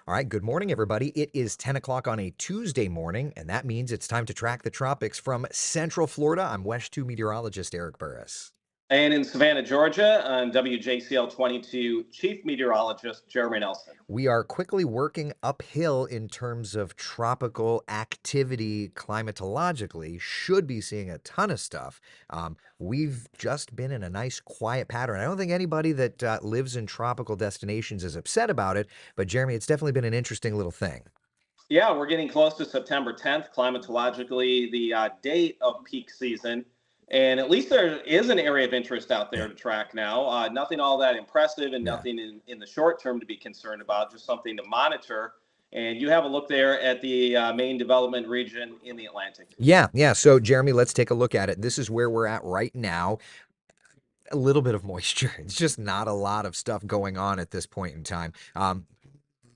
All right, good morning, everybody. It is 10 o'clock on a Tuesday morning, and that means it's time to track the tropics from Central Florida. I'm West 2 meteorologist Eric Burris. And in Savannah, Georgia, I'm WJCL 22 Chief Meteorologist Jeremy Nelson. We are quickly working uphill in terms of tropical activity climatologically, should be seeing a ton of stuff. We've just been in a nice quiet pattern. I don't think anybody that lives in tropical destinations is upset about it, but Jeremy, it's definitely been an interesting little thing. Yeah, we're getting close to September 10th, climatologically, the date of peak season. And at least there is an area of interest out Yeah. there to track now. Nothing all that impressive and Yeah. nothing in the short term to be concerned about, just something to monitor. And you have a look there at the main development region in the Atlantic. Yeah. So, Jeremy, let's take a look at it. This is where we're at right now. A little bit of moisture. It's just not a lot of stuff going on at this point in time.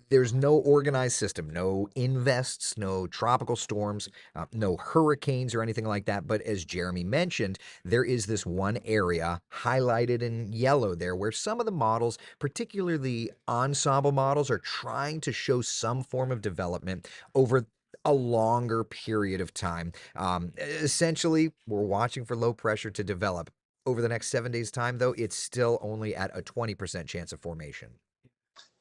There's no organized system, no invests, no tropical storms, no hurricanes or anything like that. But as Jeremy mentioned, there is this one area highlighted in yellow there where some of the models, particularly ensemble models, are trying to show some form of development over a longer period of time. Essentially, we're watching for low pressure to develop. Over the next 7 days' time, though, it's still only at a 20% chance of formation.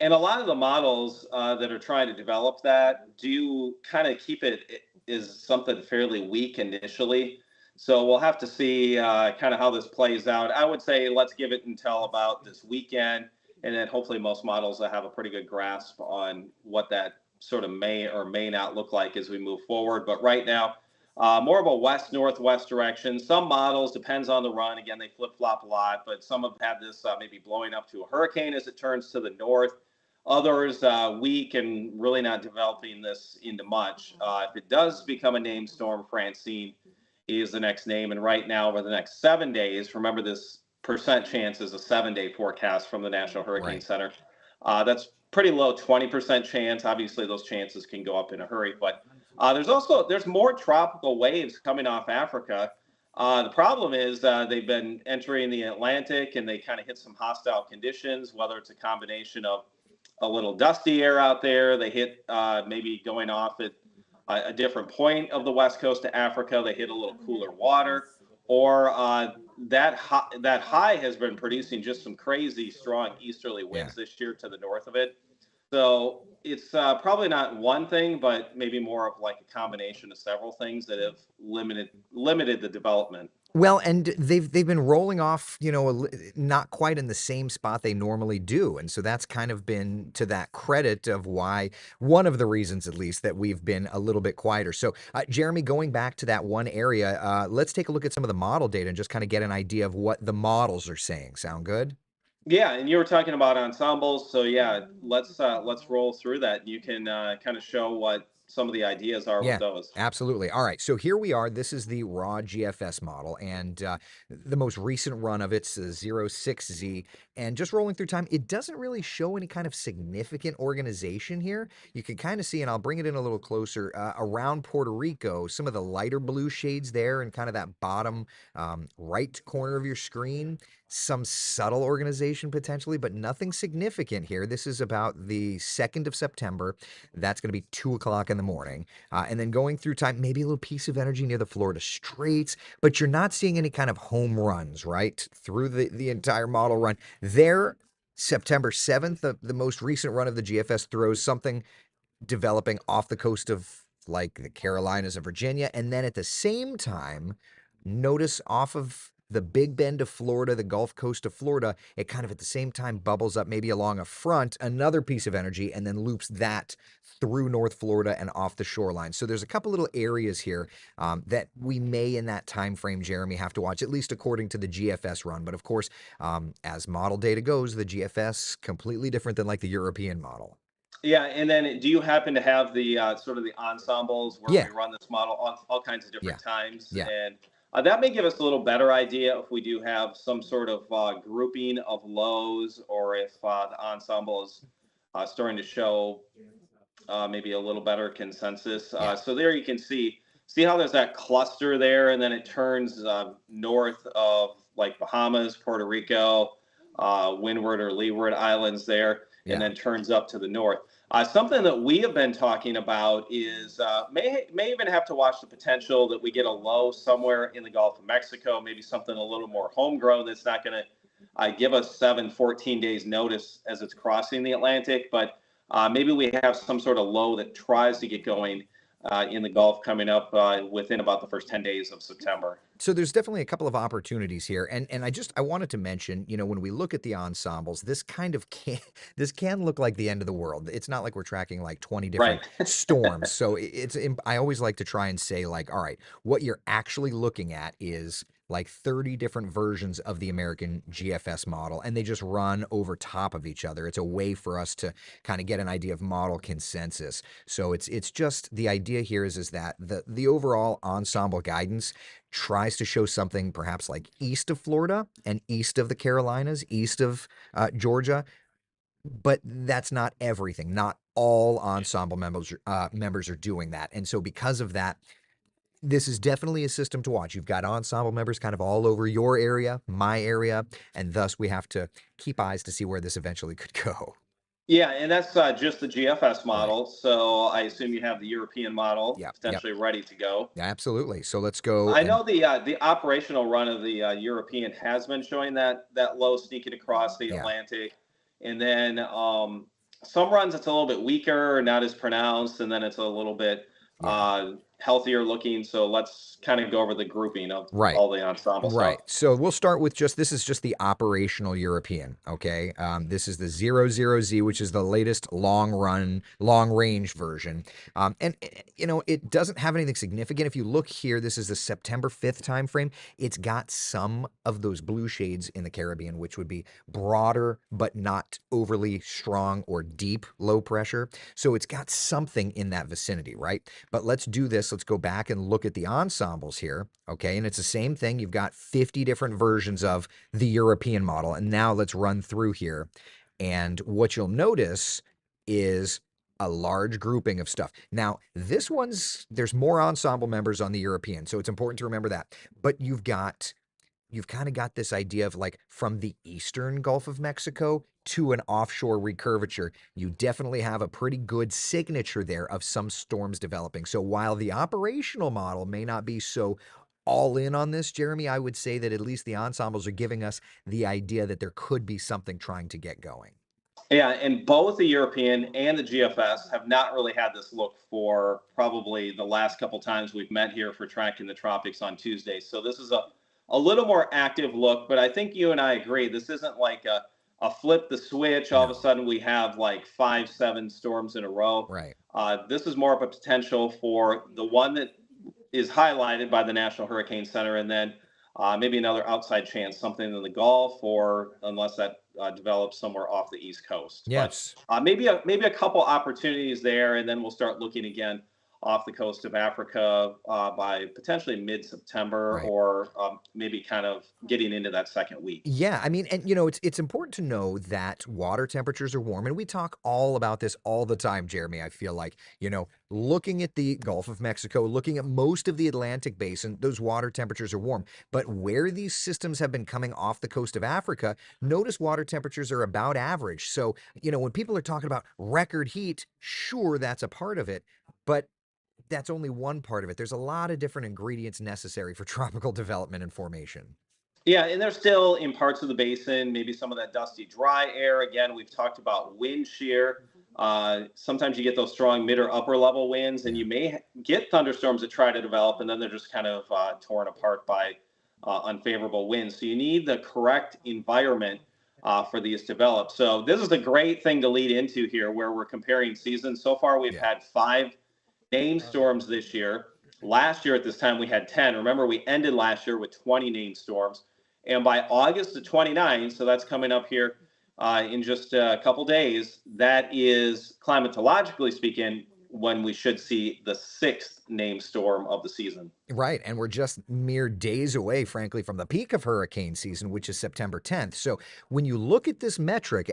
And a lot of the models that are trying to develop that do kind of keep it is something fairly weak initially. So we'll have to see kind of how this plays out. I would say let's give it until about this weekend, and then hopefully most models will have a pretty good grasp on what that sort of may or may not look like as we move forward. But right now, more of a west northwest direction. Some models depends on the run. Again, they flip flop a lot, but some have had this maybe blowing up to a hurricane as it turns to the north. Others weak and really not developing this into much. If it does become a named storm, Francine is the next name. And right now, over the next 7 days, remember this percent chance is a 7 day forecast from the National Hurricane Right. Center. That's pretty low, 20% chance. Obviously, those chances can go up in a hurry. But there's more tropical waves coming off Africa. The problem is they've been entering the Atlantic and they kind of hit some hostile conditions, whether it's a combination of a little dusty air out there. They hit maybe going off at a different point of the west coast of Africa. They hit a little cooler water, or that high has been producing just some crazy strong easterly Yeah. winds this year to the north of it. So it's probably not one thing, but maybe more of like a combination of several things that have limited the development. Well, and they've been rolling off, not quite in the same spot they normally do, and so that's kind of been to that credit of why one of the reasons, at least, that we've been a little bit quieter. So, Jeremy, going back to that one area, let's take a look at some of the model data and just kind of get an idea of what the models are saying. Sound good? Yeah, and you were talking about ensembles, so yeah, let's roll through that. You can kind of show what some of the ideas are with Yeah, those. absolutely. All right. So here we are. This is the raw GFS model, and the most recent run of it's a 06Z. And just rolling through time, it doesn't really show any kind of significant organization here. You can kind of see, and I'll bring it in a little closer, around Puerto Rico, some of the lighter blue shades there, and kind of that bottom right corner of your screen. Some subtle organization potentially, but nothing significant here. This is about the 2nd of September. That's going to be 2 o'clock in the morning. And then going through time, maybe a little piece of energy near the Florida Straits, but you're not seeing any kind of home runs, right? Through the entire model run. There, September 7th, the most recent run of the GFS throws something developing off the coast of like the Carolinas and Virginia. And then at the same time, notice off of the Big Bend of Florida, the Gulf Coast of Florida, it kind of at the same time bubbles up maybe along a front, another piece of energy, and then loops that through North Florida and off the shoreline. So there's a couple little areas here that we may in that time frame, Jeremy, have to watch, at least according to the GFS run. But of course, as model data goes, the GFS completely different than like the European model. Yeah, and then do you happen to have the sort of the ensembles where Yeah, we run this model all kinds of yeah, different times, yeah. and that may give us a little better idea if we do have some sort of grouping of lows, or if the ensemble is starting to show maybe a little better consensus. Yeah. So there you can see how there's that cluster there, and then it turns north of like Bahamas, Puerto Rico, Windward or Leeward Islands there. and Yeah. then turns up to the north. Something that we have been talking about is may even have to watch the potential that we get a low somewhere in the Gulf of Mexico, maybe something a little more homegrown that's not going to give us 14 days notice as it's crossing the Atlantic, but maybe we have some sort of low that tries to get going in the Gulf coming up within about the first 10 days of September. So there's definitely a couple of opportunities here, and I wanted to mention, when we look at the ensembles, this kind of can this can look like the end of the world. It's not like we're tracking like 20 Right. different storms. So I always like to try and say like, all right, what you're actually looking at is like 30 different versions of the American GFS model, and they just run over top of each other. It's a way for us to kind of get an idea of model consensus. So it's just the idea here is that the overall ensemble guidance tries to show something perhaps like east of Florida and east of the Carolinas, east of Georgia, but that's not everything. Not all ensemble members are doing that, and so because of that, this is definitely a system to watch. You've got ensemble members kind of all over your area, my area, and thus we have to keep eyes to see where this eventually could go. Yeah, and that's just the GFS Right. model. So I assume you have the European model Yep. Yep. potentially ready to go. Yeah, absolutely. So let's go I and know the operational run of the European has been showing that low sneaking across the yeah. Atlantic, and then some runs it's a little bit weaker, not as pronounced, and then it's a little bit Yeah. healthier looking. So let's kind of go over the grouping of Right. all the ensemble stuff. Right. So we'll start with this is just the operational European. Okay. This is the 00Z, which is the latest long range version. It doesn't have anything significant. If you look here, this is the September 5th time frame. It's got some of those blue shades in the Caribbean, which would be broader, but not overly strong or deep low pressure. So it's got something in that vicinity, right? But let's do this. Let's go back and look at the ensembles here. Okay. And it's the same thing. You've got 50 different versions of the European model. And now let's run through here. And what you'll notice is a large grouping of stuff. Now, there's more ensemble members on the European. So it's important to remember that. But you've kind of got this idea of like from the eastern Gulf of Mexico to an offshore recurvature. You definitely have a pretty good signature there of some storms developing. So while the operational model may not be so all in on this, Jeremy, I would say that at least the ensembles are giving us the idea that there could be something trying to get going. Yeah, and both the European and the GFS have not really had this look for probably the last couple times we've met here for tracking the tropics on Tuesdays. So this is a little more active look, but I think you and I agree this isn't like a flip the switch. All of a No. sudden we have like 5, 7 storms in a row. Right. This is more of a potential for the one that is highlighted by the National Hurricane Center, and then maybe another outside chance, something in the Gulf, or unless that develops somewhere off the East Coast. But Yes. maybe a couple opportunities there, and then we'll start looking again off the coast of Africa by potentially mid-September, Right. or maybe kind of getting into that second week. Yeah, I mean, and it's important to know that water temperatures are warm, and we talk all about this all the time, Jeremy. I feel like, looking at the Gulf of Mexico, looking at most of the Atlantic basin, those water temperatures are warm. But where these systems have been coming off the coast of Africa, notice water temperatures are about average. So, when people are talking about record heat, sure, that's a part of it, but that's only one part of it. There's a lot of different ingredients necessary for tropical development and formation. Yeah, and they're still in parts of the basin, maybe some of that dusty, dry air. Again, we've talked about wind shear. Sometimes you get those strong mid or upper level winds, and Yeah. you may get thunderstorms that try to develop, and then they're just kind of torn apart by unfavorable winds. So you need the correct environment for these to develop. So this is a great thing to lead into here, where we're comparing seasons. So far, we've Yeah. had 5 named storms this year. Last year at this time, we had 10. Remember, we ended last year with 20 named storms. And by August the 29th, so that's coming up here in just a couple days, that is climatologically speaking when we should see the 6th named storm of the season. Right. And we're just mere days away, frankly, from the peak of hurricane season, which is September 10th. So when you look at this metric,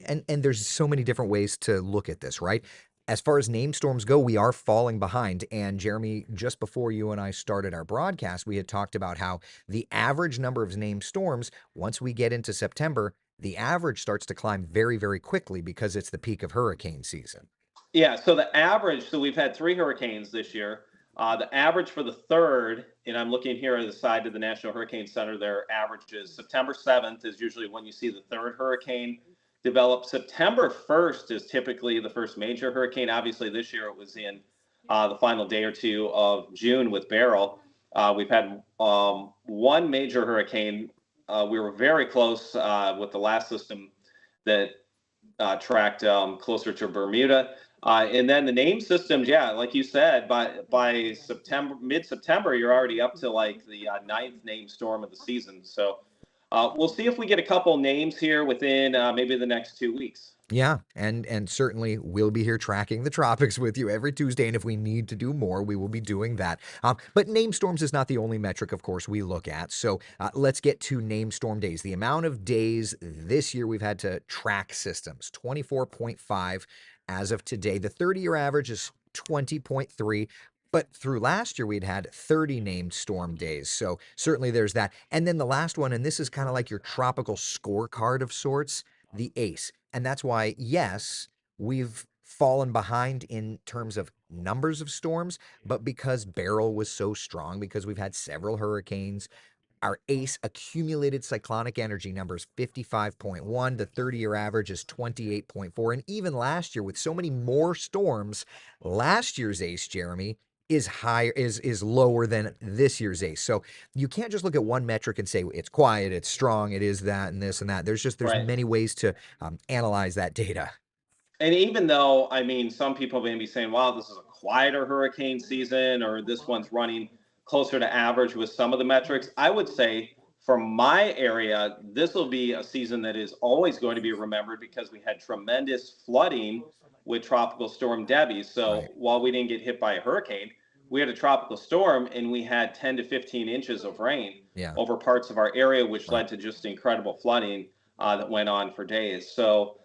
and there's so many different ways to look at this, right? As far as named storms go, we are falling behind. And Jeremy, just before you and I started our broadcast, we had talked about how the average number of named storms, once we get into September, the average starts to climb very, very quickly because it's the peak of hurricane season. Yeah, so the average, so we've had three hurricanes this year. The average for the third, and I'm looking here at the side of the National Hurricane Center, their average is September 7th is usually when you see the third hurricane develop. September 1st is typically the first major hurricane. Obviously, this year it was in the final day or two of June with Beryl. We've had one major hurricane. We were very close with the last system that tracked closer to Bermuda. And then the name systems, yeah, like you said, by September, mid-September, you're already up to like the ninth name storm of the season. So we'll see if we get a couple names here within maybe the next 2 weeks. Yeah, and certainly we'll be here tracking the tropics with you every Tuesday, and if we need to do more, we will be doing that. But name storms is not the only metric, of course, we look at. So let's get to name storm days. The amount of days this year we've had to track systems, 24.5 as of today. The 30-year average is 20.3. But through last year, we'd had 30 named storm days. So certainly there's that. And then the last one, and this is kind of like your tropical scorecard of sorts, the ACE. And that's why, yes, we've fallen behind in terms of numbers of storms, but because Beryl was so strong, because we've had several hurricanes, our ACE accumulated cyclonic energy number is 55.1. The 30-year average is 28.4. And even last year, with so many more storms, last year's ACE, Jeremy, is higher, is lower than this year's ACE. So you can't just look at one metric and say it's quiet, it's strong, it is that and this and that. There's Right. many ways to analyze that data. And even though, I mean, some people may be saying, wow, this is a quieter hurricane season, or this one's running closer to average with some of the metrics, I would say for my area, this will be a season that is always going to be remembered because we had tremendous flooding with Tropical Storm Debbie. So Right. while we didn't get hit by a hurricane, we had a tropical storm and we had 10 to 15 inches of rain Yeah. over parts of our area, which Right. led to just incredible flooding that went on for days. So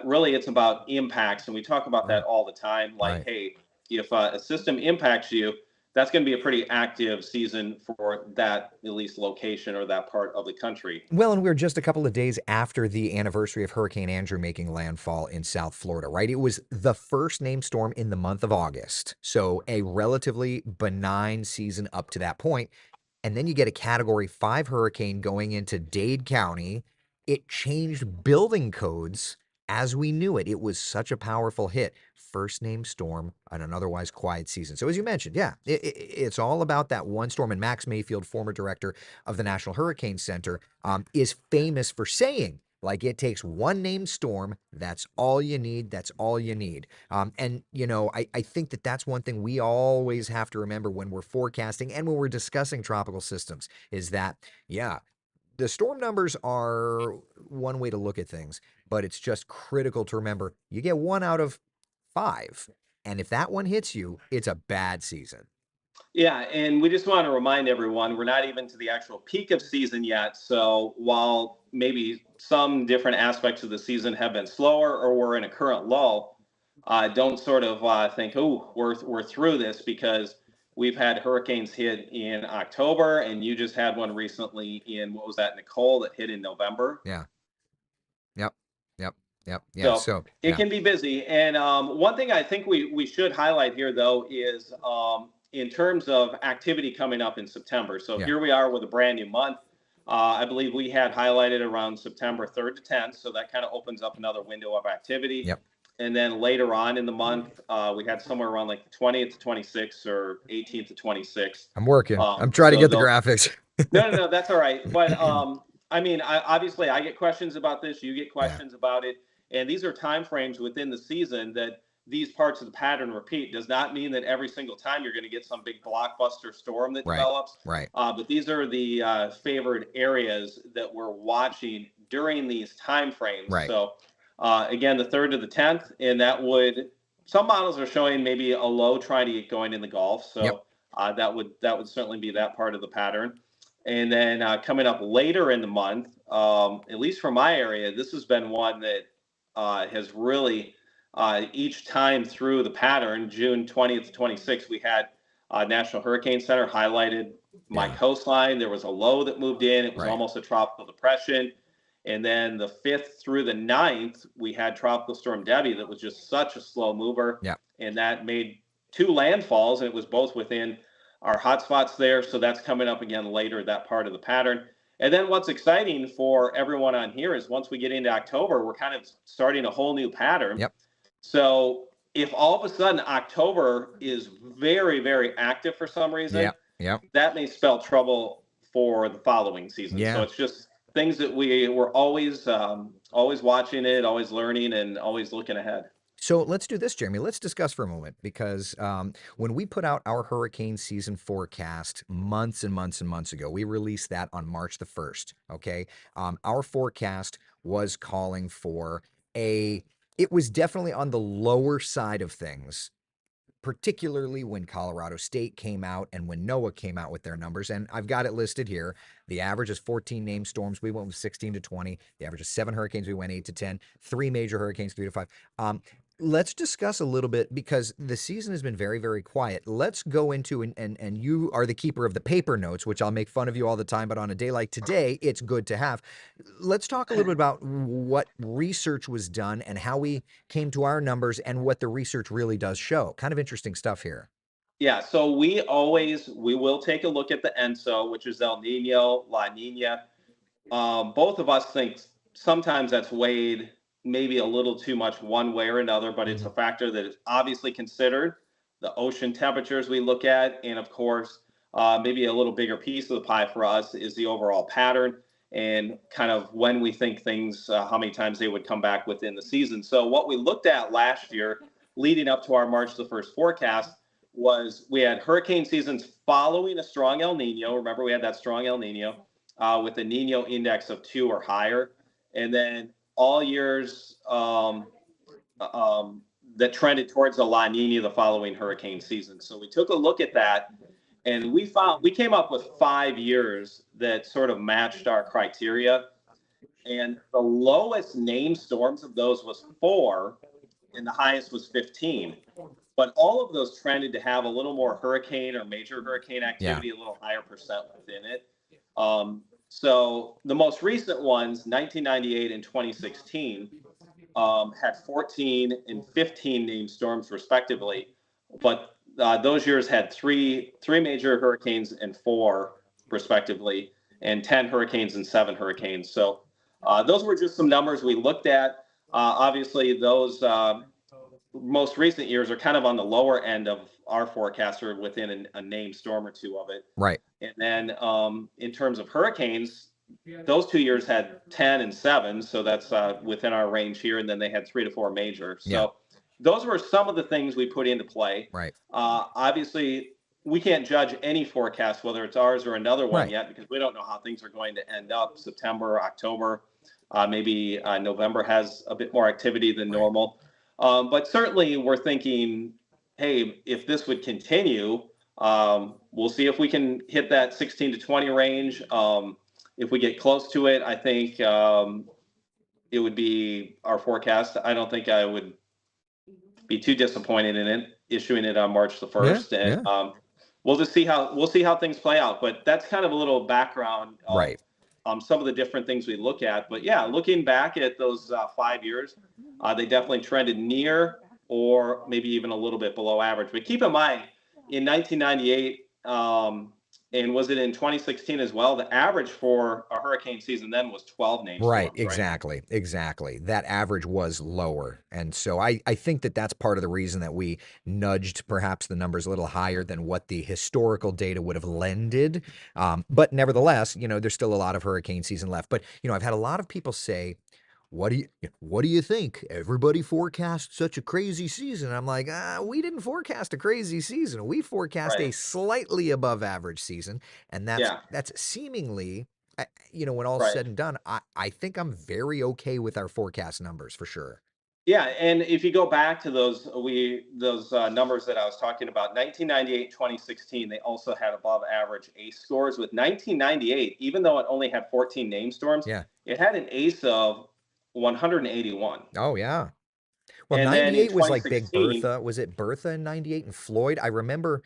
really, it's about impacts, and we talk about that Right. all the time. Like, Right. hey, if a system impacts you, that's going to be a pretty active season for that at least location or that part of the country. Well, and we're just a couple of days after the anniversary of Hurricane Andrew making landfall in South Florida, right? It was the first named storm in the month of August. So a relatively benign season up to that point. And then you get a Category 5 hurricane going into Dade County. It changed building codes as we knew it. It was such a powerful hit. First name storm on an otherwise quiet season. So as you mentioned, yeah, it's all about that one storm. And Max Mayfield, former director of the National Hurricane Center, is famous for saying, like, it takes one named storm. That's all you need. That's all you need. And, I think that that's one thing we always have to remember when we're forecasting and when we're discussing tropical systems is that, yeah, the storm numbers are one way to look at things, but it's just critical to remember you get one out of five. And if that one hits you, it's a bad season. Yeah, and we just want to remind everyone we're not even to the actual peak of season yet. So while maybe some different aspects of the season have been slower or we're in a current lull, don't sort of think, oh, we're through this because we've had hurricanes hit in October, and you just had one recently in what was that, Nicole, that hit in November. Yeah. Yep. Yep. Yep. Yeah. So So, it yeah. can be busy. And one thing I think we should highlight here, though, is in terms of activity coming up in September. So Yeah. here we are with a brand new month. I believe we had highlighted around September 3rd to 10th. So that kind of opens up another window of activity. Yep. And then later on in the month, we had somewhere around like the 20th to 26th or 18th to 26th. I'm working. I'm trying to So get the they'll, graphics. no, that's all right. But I mean, obviously, I get questions about this. You get Yeah. questions about it, and these are time frames within the season that these parts of the pattern repeat. Does not mean that every single time you're going to get some big blockbuster storm that Right. develops. Right. But these are the favored areas that we're watching during these time frames. Right. So again, the 3rd to the 10th, and that would some models are showing maybe a low trying to get going in the Gulf. Yep. So that would certainly be that part of the pattern. And then coming up later in the month, at least for my area, this has been one that has really, each time through the pattern, June 20th to 26th, we had National Hurricane Center highlighted my Yeah. coastline. There was a low that moved in. It was Right. almost a tropical depression. And then the 5th through the 9th, we had Tropical Storm Debbie that was just such a slow mover. Yeah. And that made two landfalls, and it was both within our hotspots there. So that's coming up again later, that part of the pattern. And then what's exciting for everyone on here is once we get into October, we're kind of starting a whole new pattern. Yep. So if all of a sudden October is very, very active for some reason, Yep. Yep. that may spell trouble for the following season. So Yeah. it's just things that we're always watching it, always learning, and always looking ahead. So let's do this, Jeremy. Let's discuss for a moment because when we put out our hurricane season forecast months and months and months ago, we released that on March the 1st. Okay. Our forecast was calling for it was definitely on the lower side of things, particularly when Colorado State came out and when NOAA came out with their numbers. And I've got it listed here. The average is 14 named storms. We went with 16 to 20. The average is 7 hurricanes. We went 8 to 10. 3 major hurricanes, 3 to 5. Let's discuss a little bit because the season has been very, very quiet. Let's go into, and you are the keeper of the paper notes, which I'll make fun of you all the time, but on a day like today, it's good to have. Let's talk a little bit about what research was done and how we came to our numbers and what the research really does show. Kind of interesting stuff here. Yeah, so we will take a look at the ENSO, which is El Nino, La Nina. Both of us think sometimes that's weighed maybe a little too much one way or another, but it's a Mhm. factor that is obviously considered. The ocean temperatures we look at, and of course, maybe a little bigger piece of the pie for us is the overall pattern and kind of when we think things, how many times they would come back within the season. So what we looked at last year, leading up to our March the 1st forecast, was we had hurricane seasons following a strong El Nino. Remember, we had that strong El Nino with a Nino index of 2 or higher. And then all years that trended towards the La Nina the following hurricane season. So we took a look at that and we came up with 5 years that sort of matched our criteria. And the lowest named storms of those was 4, and the highest was 15. But all of those trended to have a little more hurricane or major hurricane Yeah. activity, a little higher percent within it. So the most recent ones, 1998 and 2016, had 14 and 15 named storms respectively, but those years had three major hurricanes and 4 respectively, and 10 hurricanes and 7 hurricanes. So those were just some numbers we looked at. Obviously, those most recent years are kind of on the lower end of our forecast or within a named storm or two of it. Right. And then in terms of hurricanes, those 2 years had 10 and 7, so that's within our range here. And then they had 3 to 4 major. Yeah. So those were some of the things we put into play. Right. Obviously, we can't judge any forecast, whether it's ours or another one Right. yet, because we don't know how things are going to end up. September, October, maybe November has a bit more activity than Right. normal. But certainly, we're thinking, hey, if this would continue, we'll see if we can hit that 16 to 20 range. If we get close to it, I think it would be our forecast. I don't think I would be too disappointed in it, issuing it on March the Yeah. 1st, and Yeah. we'll see how things play out. But that's kind of a little background of Right. some of the different things we look at. But yeah, looking back at those 5 years, they definitely trended near or maybe even a little bit below average. But keep in mind, in 1998, and was it in 2016 as well? The average for a hurricane season then was 12 named Right, storms, right? exactly, exactly. That average was lower, and so I think that that's part of the reason that we nudged perhaps the numbers a little higher than what the historical data would have lended. But nevertheless, there's still a lot of hurricane season left. But I've had a lot of people say, "What do you think? Everybody forecast such a crazy season." I'm like, we didn't forecast a crazy season. We forecast a Right. slightly above average season, and that's Yeah. that's seemingly when all's Right. said and done, I think I'm very okay with our forecast numbers for sure. Yeah, and if you go back to those numbers that I was talking about, 1998, 2016, they also had above average ACE scores. With 1998, even though it only had 14 name storms, Yeah. it had an ACE of 181. Oh, yeah. Well, And then in 98 was like Big 2016, Bertha. Was it Bertha in 98 and Floyd? I remember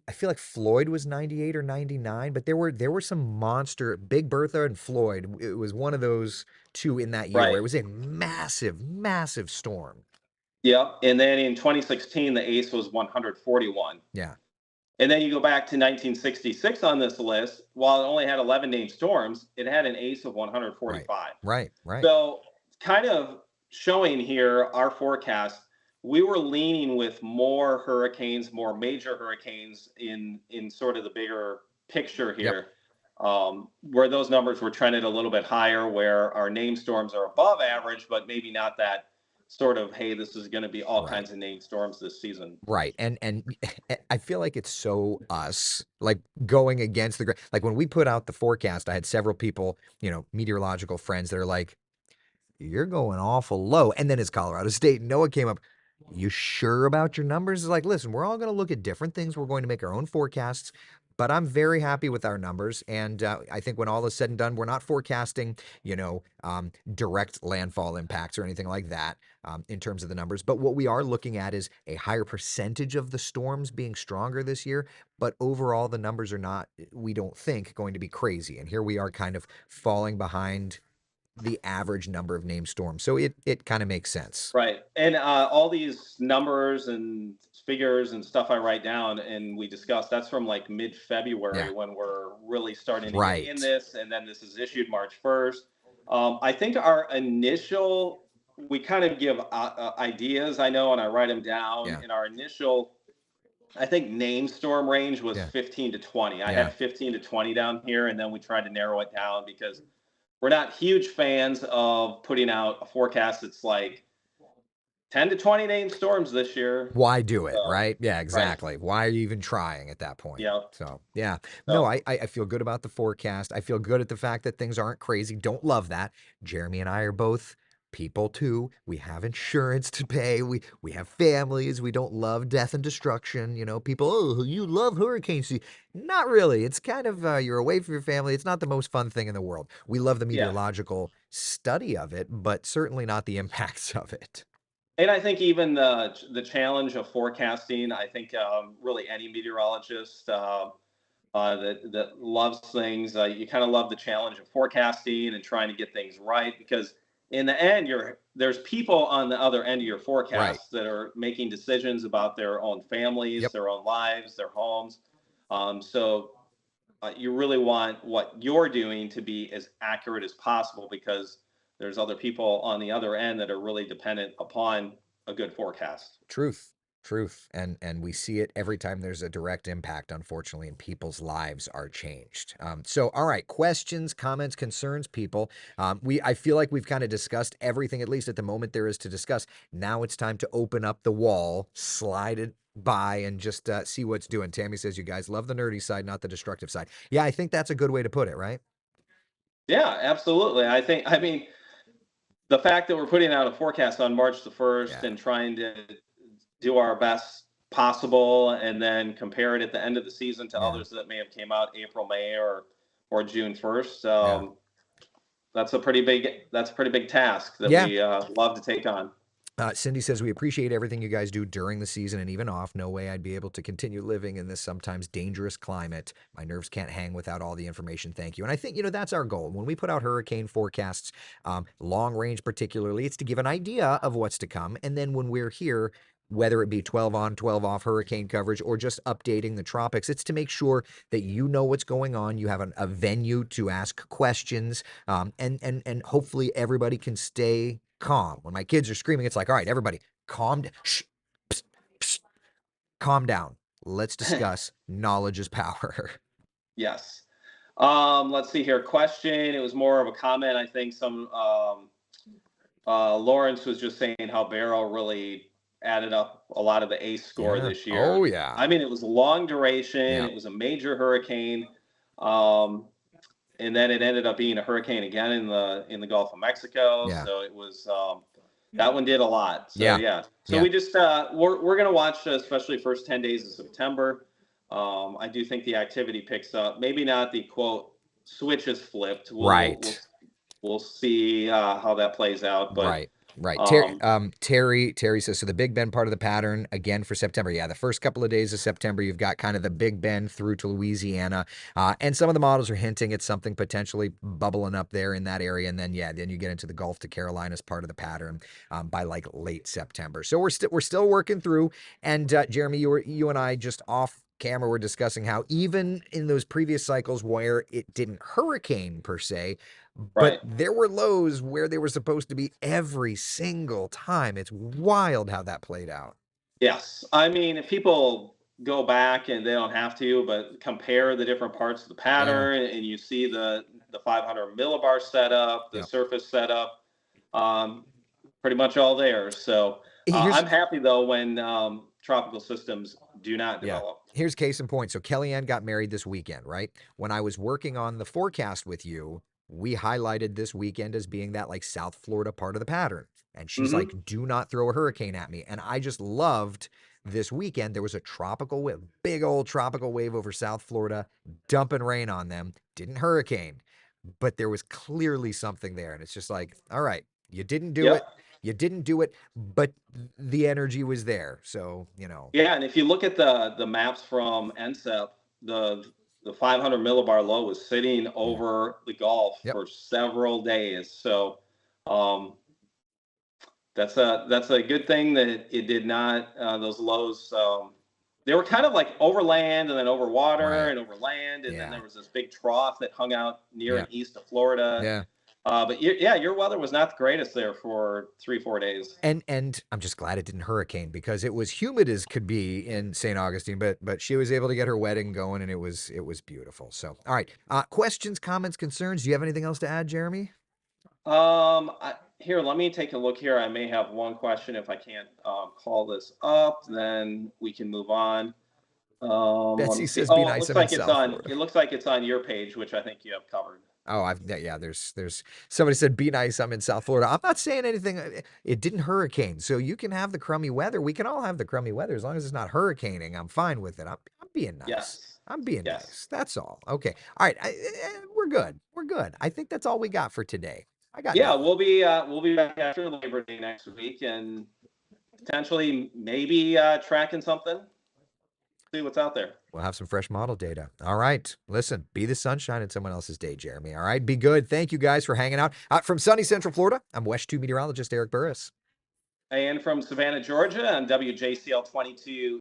I feel like Floyd was 98 or 99, but there were some monster Big Bertha and Floyd. It was one of those two in that year where Right. it was a massive, massive storm. Yep. And then in 2016, the ace was 141. Yeah, And then you go back to 1966 on this list. While it only had 11 named storms, it had an ace of right, 145. right. So, kind of showing here our forecast, we were leaning with more hurricanes, more major hurricanes in sort of the bigger picture Yep, here, where those numbers were trended a little bit higher, where our name storms are above average, but maybe not that sort of, hey, this is going to be all right. kinds of named storms this season. Right. And I feel like it's so us, like going against the like when we put out the forecast, I had several people, meteorological friends that are like, "You're going awful low." And then it's Colorado State. Noah came up, "You sure about your numbers?" It's like, listen, we're all going to look at different things. We're going to make our own forecasts. But I'm very happy with our numbers. And I think when all is said and done, we're not forecasting, direct landfall impacts or anything like that in terms of the numbers. But what we are looking at is a higher percentage of the storms being stronger this year. But overall, the numbers are not, we don't think, going to be crazy. And here we are kind of falling behind the average number of named storms. So it kind of makes sense. Right. And all these numbers and figures and stuff I write down and we discuss, that's from like mid Yeah. February when we're really starting to get in Right. this. And then this is issued March 1st. I think our initial, we kind of give ideas, I know, and I write them down. Yeah. In our initial, I think name storm range was Yeah. 15 to 20. I Yeah. had 15 to 20 down here. And then we tried to narrow it down because we're not huge fans of putting out a forecast that's like 10 to 20 named storms this year. Why do it, So, right? Yeah, right. exactly. Why are you even trying at that point? Yeah. So, yeah. No, So, I feel good about the forecast. I feel good at the fact that things aren't crazy. Don't love that. Jeremy and I are both people too. We have insurance to pay. We have families. We don't love death and destruction. People, oh, you love hurricanes. Not really. It's kind of you're away from your family. It's not the most fun thing in the world. We love the yeah. meteorological study of it, but certainly not the impacts of it. And I think even the challenge of forecasting, I think really any meteorologist that loves things, you kind of love the challenge of forecasting and trying to get things right because in the end, there's people on the other end of your Right. forecast that are making decisions about their own families, Yep. their own lives, their homes. So you really want what you're doing to be as accurate as possible because there's other people on the other end that are really dependent upon a good forecast. Truth. Truth. And we see it every time there's a direct impact, unfortunately, and people's lives are changed. So all right, questions, comments, concerns, people. I feel like we've kind of discussed everything, at least at the moment there is to discuss. Now it's time to open up the wall, slide it by, and just see what's doing. Tammy says you guys love the nerdy side, not the destructive side. Yeah, I think that's a good way to put it, right? Yeah, absolutely. I mean, the fact that we're putting out a forecast on March the 1st Yeah. and trying to do our best possible and then compare it at the end of the season to Yeah. others that may have came out April, May, or June 1st. Yeah. That's a pretty big task that Yeah. we love to take on. Cindy says, we appreciate everything you guys do during the season and even off. No way I'd be able to continue living in this sometimes dangerous climate. My nerves can't hang without all the information. Thank you. And I think, that's our goal. When we put out hurricane forecasts, long range particularly, it's to give an idea of what's to come. And then when we're here, whether it be 12 on, 12 off hurricane coverage or just updating the tropics, it's to make sure that you know what's going on. You have a venue to ask questions, and hopefully everybody can stay calm. When my kids are screaming, it's like, all right, everybody, calm down. Shh, psst, psst, calm down. Let's discuss knowledge is power. Yes. Let's see here. Question. It was more of a comment. I think some Lawrence was just saying how Barrow really added up a lot of the ace score Yeah. this year. Oh yeah. I mean, it was a long duration. Yeah. It was a major hurricane, um, and then it ended up being a hurricane again in the Gulf of Mexico. Yeah. So it was that one did a lot. So Yeah. yeah. So Yeah. we just we're gonna watch especially first 10 days of September. I do think the activity picks up. Maybe not the quote switches flipped. We'll Right. we'll see how that plays out. But Right. Right. Um, Terry says, so the Big Bend part of the pattern again for September. Yeah, the first couple of days of September, you've got kind of the Big Bend through to Louisiana. And some of the models are hinting at something potentially bubbling up there in that area. And then, yeah, then you get into the Gulf to Carolinas part of the pattern by like late September. So we're still working through. And Jeremy, you and I just off camera were discussing how even in those previous cycles where it didn't hurricane per se, but right. there were lows where they were supposed to be every single time. It's wild how that played out. Yes. I mean, if people go back and they don't have to, but compare the different parts of the Yeah. pattern and you see the 500 millibar setup, the Yeah. surface setup, um, pretty much all there. So Here's I'm happy though when tropical systems do not Yeah. develop. Here's case in point. So Kellyanne got married this weekend, right? When I was working on the forecast with you, we highlighted this weekend as being that like South Florida part of the pattern. And she's like, Hmm. do not throw a hurricane at me. And I just loved this weekend. There was a tropical wave, big old tropical wave over South Florida, dumping rain on them. Didn't hurricane, but there was clearly something there. And it's just like, all right, you didn't do Yep. it. You didn't do it, but the energy was there. So, Yeah, and if you look at the maps from NCEP, the 500 millibar low was sitting yeah. over the Gulf Yep. for several days. So um, that's a good thing that it did not those lows. They were kind of like over land and then over water Right. and over land, and then Yeah. there was this big trough that hung out near Yeah. and east of Florida. Yeah. But yeah, your weather was not the greatest there for 3 4 days. And I'm just glad it didn't hurricane because it was humid as could be in St. Augustine, but she was able to get her wedding going and it was beautiful. So, all right. Questions, comments, concerns. Do you have anything else to add, Jeremy? Here, let me take a look here. I may have one question. If I can't call this up, then we can move on. Let me Betsy see. says, "Be Oh, it nice. looks I'm in like it's South on. Florida." It looks like it's on your page, which I think you have covered. Oh, yeah. There's somebody said, "Be nice. I'm in South Florida." I'm not saying anything. It didn't hurricane, so you can have the crummy weather. We can all have the crummy weather as long as it's not hurricaning. I'm fine with it. I'm being nice. Yes, I'm being yes, nice. That's all. Okay. All right. We're good. We're good. I think that's all we got for today. I got yeah. nothing. We'll be back after Labor Day next week, and potentially maybe tracking something. See what's out there. We'll have some fresh model data. All right. Listen, be the sunshine in someone else's day, Jeremy. All right. Be good. Thank you guys for hanging out. From sunny Central Florida, I'm West 2 meteorologist Eric Burris. And from Savannah, Georgia, on WJCL 22